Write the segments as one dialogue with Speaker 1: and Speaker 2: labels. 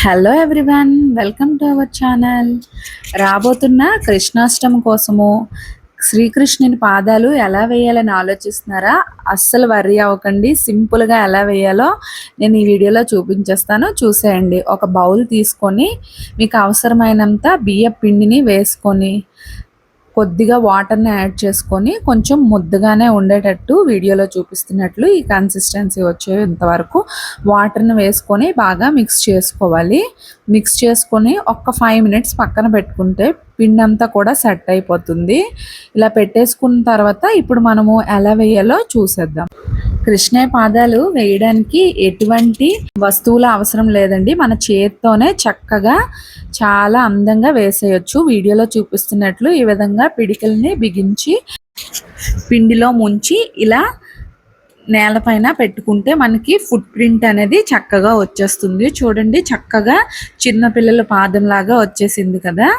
Speaker 1: Hello everyone, welcome to our channel. రాబోతున్న కృష్ణాష్టమి కోసము శ్రీకృష్ణుని పాదాలు ఎలా వేయాలని ఆలోచిస్తున్నారా? అస్సలు వర్రీ అవ్వకండి. సింపుల్గా ఎలా వేయాలో నేను ఈ వీడియోలో చూపించేస్తాను, చూసేయండి. ఒక బౌల్ తీసుకొని మీకు అవసరమైనంత బియ్య పిండిని వేసుకొని కొద్దిగా వాటర్ని యాడ్ చేసుకొని కొంచెం ముద్దగానే ఉండేటట్టు వీడియోలో చూపిస్తున్నట్లు ఈ కన్సిస్టెన్సీ వచ్చేంతవరకు వాటర్ని వేసుకొని బాగా మిక్స్ చేసుకోవాలి. మిక్స్ చేసుకొని ఒక 5 మినిట్స్ పక్కన పెట్టుకుంటే పిండి అంతా కూడా సెట్ అయిపోతుంది. ఇలా పెట్టేసుకున్న తర్వాత ఇప్పుడు మనము ఎలా వేయాలో చూసేద్దాం. కృష్ణయ్య పాదాలు వేయడానికి ఎటువంటి వస్తువుల అవసరం లేదండి. మన చేత్తోనే చక్కగా చాలా అందంగా వేసేయచ్చు. వీడియోలో చూపిస్తున్నట్లు ఈ విధంగా పిడికల్ని బిగించి పిండిలో ముంచి ఇలా నేలపైన పెట్టుకుంటే మనకి ఫుట్ ప్రింట్ అనేది చక్కగా వచ్చేస్తుంది. చూడండి, చక్కగా చిన్నపిల్లల పాదంలాగా వచ్చేసింది కదా.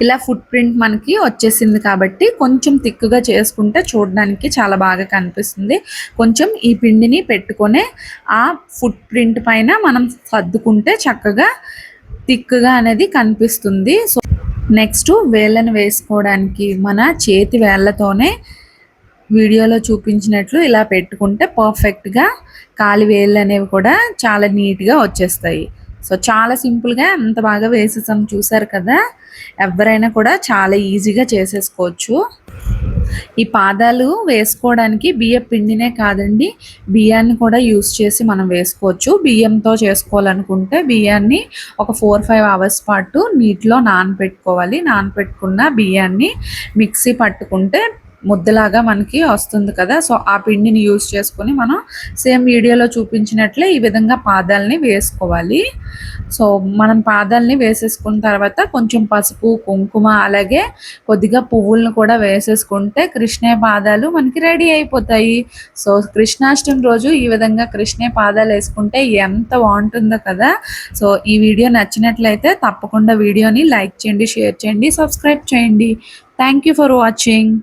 Speaker 1: ఇలా ఫుట్ ప్రింట్ మనకి వచ్చేసింది కాబట్టి కొంచెం థిక్గా చేసుకుంటే చూడడానికి చాలా బాగా కనిపిస్తుంది. కొంచెం ఈ పిండిని పెట్టుకొని ఆ ఫుట్ ప్రింట్ పైన మనం సర్దుకుంటే చక్కగా థిక్గా అనేది కనిపిస్తుంది. సో నెక్స్ట్ వేళ్ళని వేసుకోవడానికి మన చేతి వేళ్ళతోనే వీడియోలో చూపించినట్లు ఇలా పెట్టుకుంటే పర్ఫెక్ట్గా కాలి వేళ్ళు అనేవి కూడా చాలా నీట్గా వచ్చేస్తాయి. సో చాలా సింపుల్గా ఎంత బాగా వేసేసాం చూసారు కదా. ఎవరైనా కూడా చాలా ఈజీగా చేసేసుకోవచ్చు. ఈ పాదాలు వేసుకోవడానికి బియ్య పిండినే కాదండి, బియ్యాన్ని కూడా యూస్ చేసి మనం వేసుకోవచ్చు. బియ్యంతో చేసుకోవాలనుకుంటే బియ్యాన్ని ఒక 4-5 అవర్స్ పాటు నీటిలో నానబెట్టుకోవాలి. నానబెట్టుకున్న బియ్యాన్ని మిక్సీ పట్టుకుంటే ముద్దలాగా మనకి వస్తుంది కదా. సో ఆ పిండిని యూస్ చేసుకొని మనం సేమ్ వీడియోలో చూపించినట్లే ఈ విధంగా పాదాలని వేసుకోవాలి. సో మనం పాదాలని వేసేసుకున్న తర్వాత కొంచెం పసుపు, కుంకుమ, అలాగే కొద్దిగా పువ్వులను కూడా వేసేసుకుంటే కృష్ణయ్య పాదాలు మనకి రెడీ అయిపోతాయి. సో కృష్ణాష్టమి రోజు ఈ విధంగా కృష్ణయ్య పాదాలు వేసుకుంటే ఎంత బాగుంటుందో కదా. సో ఈ వీడియో నచ్చినట్లయితే తప్పకుండా వీడియోని లైక్ చేయండి, షేర్ చేయండి, సబ్స్క్రైబ్ చేయండి. Thank you for watching.